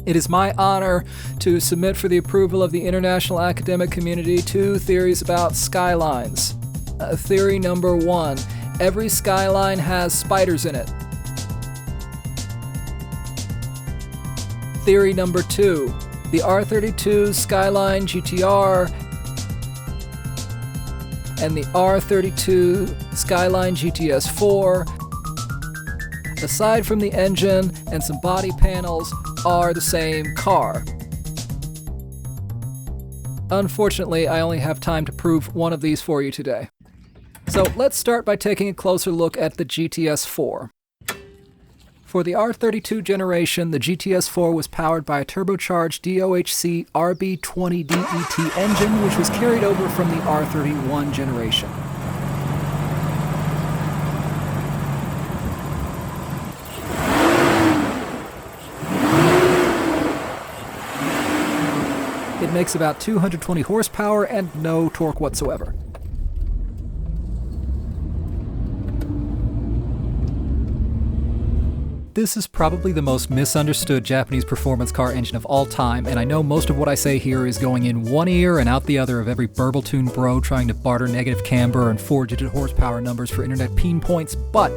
It is my honor to submit for the approval of the international academic community 2 theories about skylines. Theory number 1, every skyline has spiders in it. Theory number 2, the R32 Skyline GTR and the R32 Skyline GTS-4, aside from the engine and some body panels, are the same car. Unfortunately, I only have time to prove one of these for you today. So let's start by taking a closer look at the GTS-4. For the R32 generation, the GTS-4 was powered by a turbocharged DOHC RB20 DET engine, which was carried over from the R31 generation. It makes about 220 horsepower and no torque whatsoever. This is probably the most misunderstood Japanese performance car engine of all time, and I know most of what I say here is going in one ear and out the other of every burble-tuned bro trying to barter negative camber and 4-digit horsepower numbers for internet peen points, but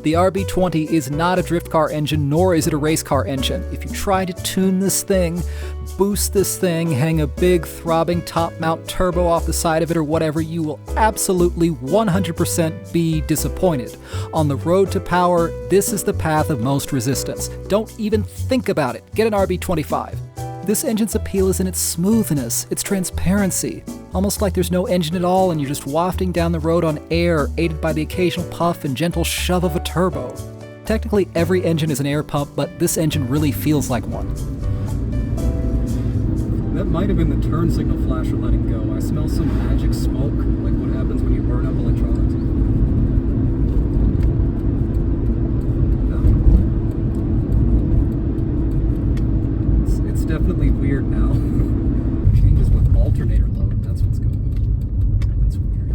the RB20 is not a drift car engine, nor is it a race car engine. If you try to tune this thing, boost this thing, hang a big throbbing top-mount turbo off the side of it or whatever, you will absolutely 100% be disappointed. On the road to power, this is the path of most resistance. Don't even think about it. Get an RB25. This engine's appeal is in its smoothness, its transparency. Almost like there's no engine at all and you're just wafting down the road on air, aided by the occasional puff and gentle shove of a turbo. Technically, every engine is an air pump, but this engine really feels like one. That might have been the turn signal flasher letting go. I smell some magic smoke, like what happens when you burn up electronics. No. It's definitely weird now. Changes with alternator load, that's what's going on. That's weird.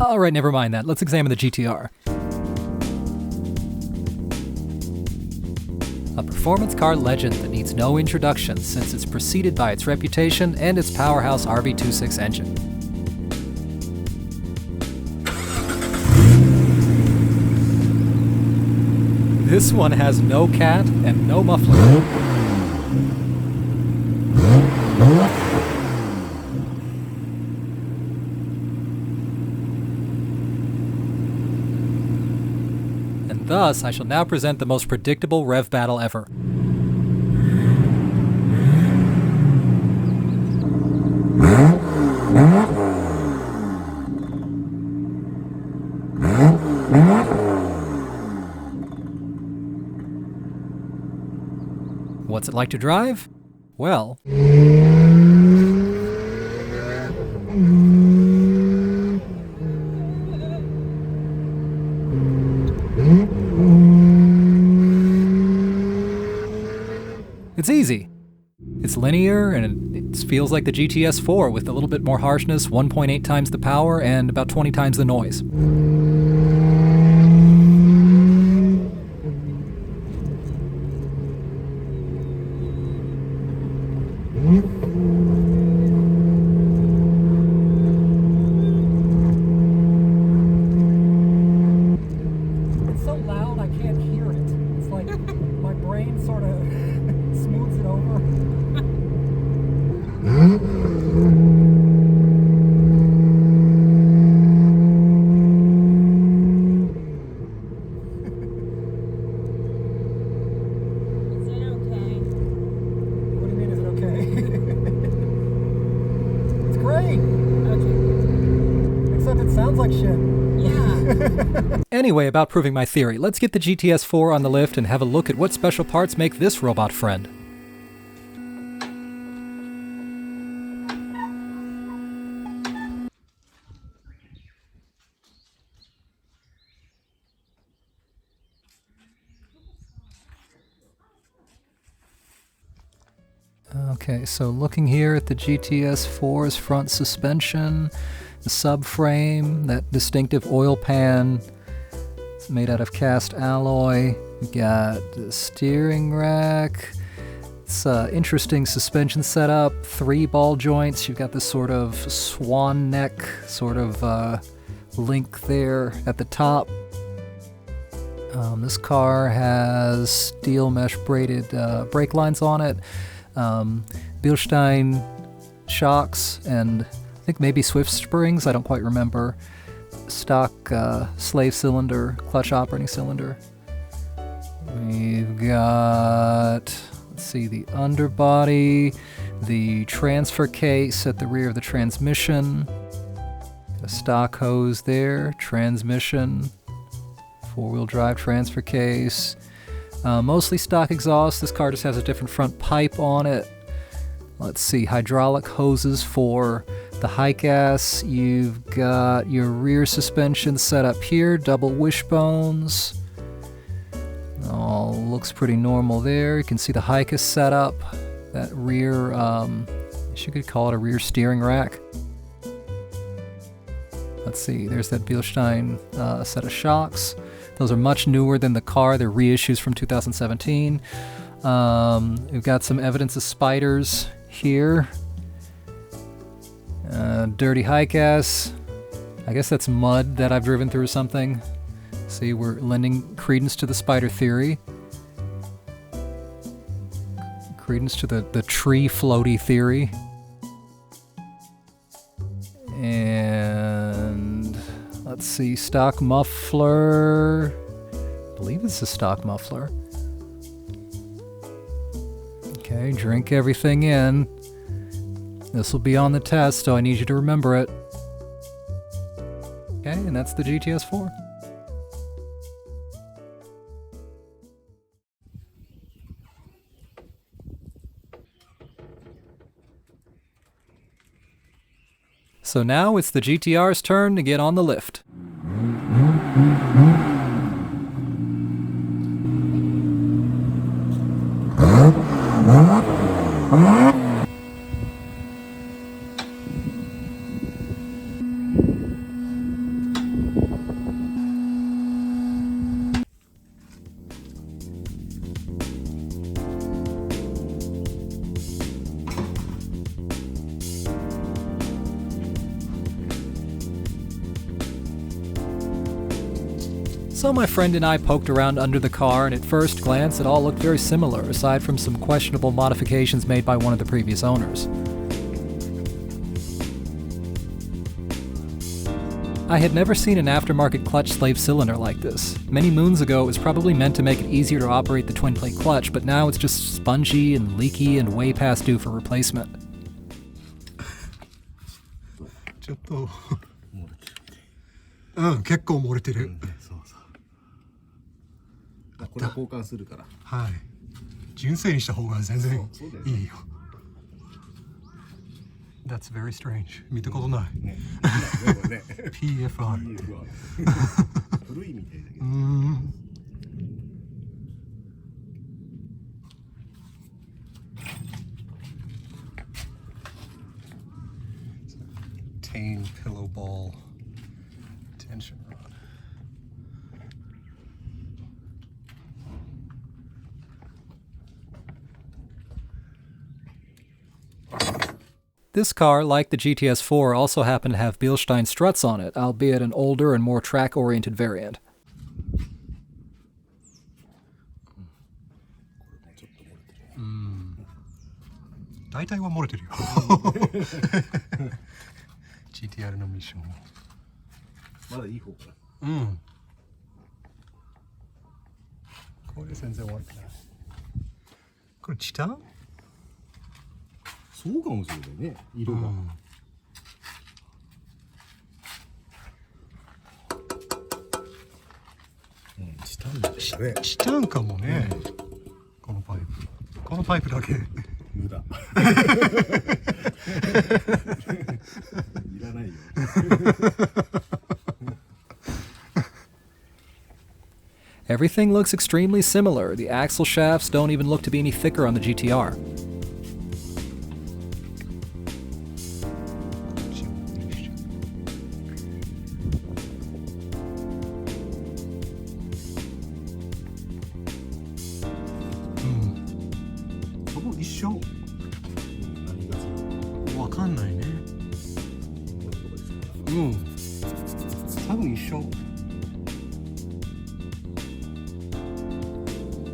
Alright, never mind that. Let's examine the GTR. A performance car legend that needs no introduction since it's preceded by its reputation and its powerhouse RB26 engine. This one has no cat and no muffler. Thus, I shall now present the most predictable rev battle ever. What's it like to drive? Well, it's easy. It's linear, and it feels like the GTS-4 with a little bit more harshness, 1.8 times the power, and about 20 times the noise. It's so loud I can't hear it. It's like my brain sort of smooths it over. Is it okay? What do you mean, is it okay? It's great! Okay. Except it sounds like shit. Yeah. Anyway, about proving my theory, let's get the GTS-4 on the lift and have a look at what special parts make this robot friend. Okay, so looking here at the GTS-4's front suspension, the subframe, that distinctive oil pan, It's made out of cast alloy. We got the steering rack. It's interesting suspension setup. 3 ball joints. You've got this sort of swan neck sort of link there at the top. This car has steel mesh braided brake lines on it. Bilstein shocks and I think maybe Swift springs. I don't quite remember. Stock slave cylinder, clutch operating cylinder. We've got, let's see, the underbody, the transfer case at the rear of the transmission, a stock hose there, transmission, 4-wheel drive transfer case, mostly stock exhaust. This car just has a different front pipe on it. Let's see, hydraulic hoses for the high gas. You've got your rear suspension set up here, double wishbones. All looks pretty normal there. You can see the Hika setup, that rear, you could call it a rear steering rack. Let's see, there's that Bilstein set of shocks. Those are much newer than the car. They're reissues from 2017. We've got some evidence of spiders here. Dirty high gas. I guess that's mud that I've driven through or something. See, we're lending credence to the spider theory. Credence to the tree floaty theory. And let's see, stock muffler. I believe it's a stock muffler. Okay, drink everything in. This will be on the test, so I need you to remember it. Okay, and that's the GTS-4. So now it's the GTR's turn to get on the lift. So my friend and I poked around under the car, and at first glance it all looked very similar, aside from some questionable modifications made by one of the previous owners. I had never seen an aftermarket clutch slave cylinder like this. Many moons ago it was probably meant to make it easier to operate the twin-plate clutch, but now it's just spongy and leaky and way past due for replacement. ちょっと結構漏れてる。これ交換するから。はい。純正にした方が全然いいよ。That's very strange. 見たことない。ね。PFR。古いみたいだけど。Tane pillow ball tension rod. This car, like the GTS-4, also happened to have Bilstein struts on it, albeit an older and more track-oriented variant. 大体は漏れてるよ。GTR のミッションも。まだいい方か。うん。これ全然悪くない。これチタン？そうかもしれないね。色が。チタンだね。チタンかもね。このパイプ。このパイプだけ。無駄。いらないよ。Everything looks extremely similar. The axle shafts don't even look to be any thicker on the GTR. 緒？何が違う？わかんないね。これとかですか？うん。多分一緒。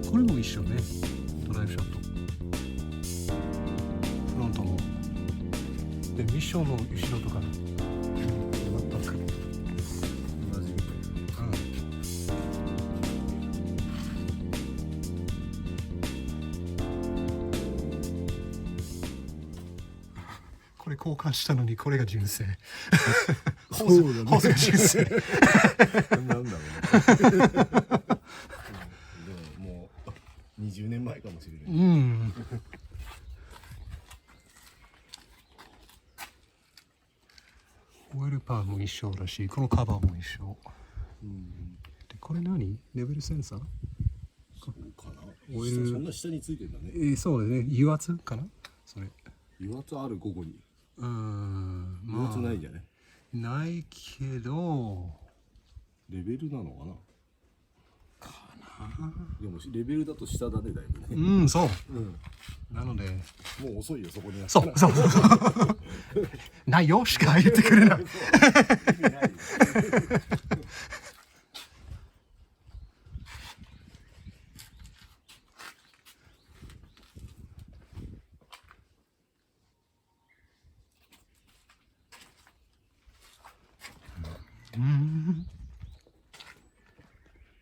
これも一緒ね。ドライブシャフト。フロントも。で、ミッションの後ろとかの。全く。同じみたいな。うん。これ交換したのにこれが純正。ホースが純正。なんだろうね。でももう20年前かもしれない。うん。オイルパンも一緒だし、このカバーも一緒。で、これ何？レベルセンサー？そうかな。オイルそんな下についてんだね。そうだね。油圧かな？それ。油圧ある午後に。油油圧ないんじゃない？ないけど、レベルなのかな。でもレベルだと下だねだいぶね。うん、そう。うん。なので、もう遅いよそこにやっそう。ないよしか言ってくれない。意味ないよ。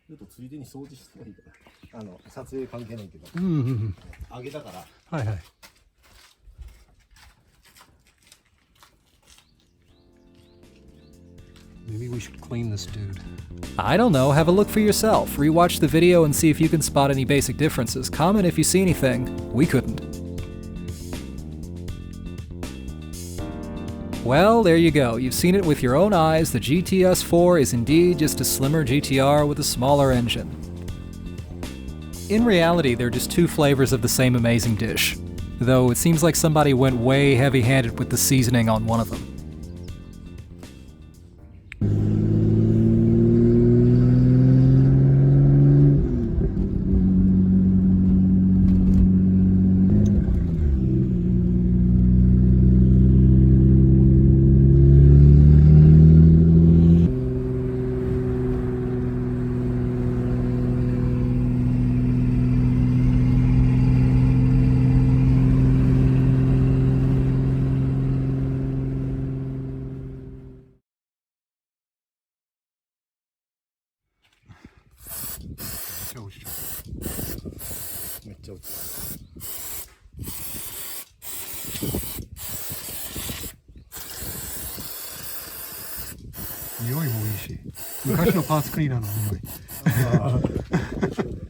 ちょっとついでに掃除してないから撮影関係ないけど、あげたから。はいはい。Maybe we should clean this dude. I don't know, have a look for yourself. Rewatch the video and see if you can spot any basic differences. Comment if you see anything. We couldn't. Well, there you go. You've seen it with your own eyes. The GTS-4 is indeed just a slimmer GTR with a smaller engine. In reality, they're just two flavors of the same amazing dish, though it seems like somebody went way heavy-handed with the seasoning on one of them.めっちゃ落ち匂いもいいし、昔のパーツクリーナーの匂い。た。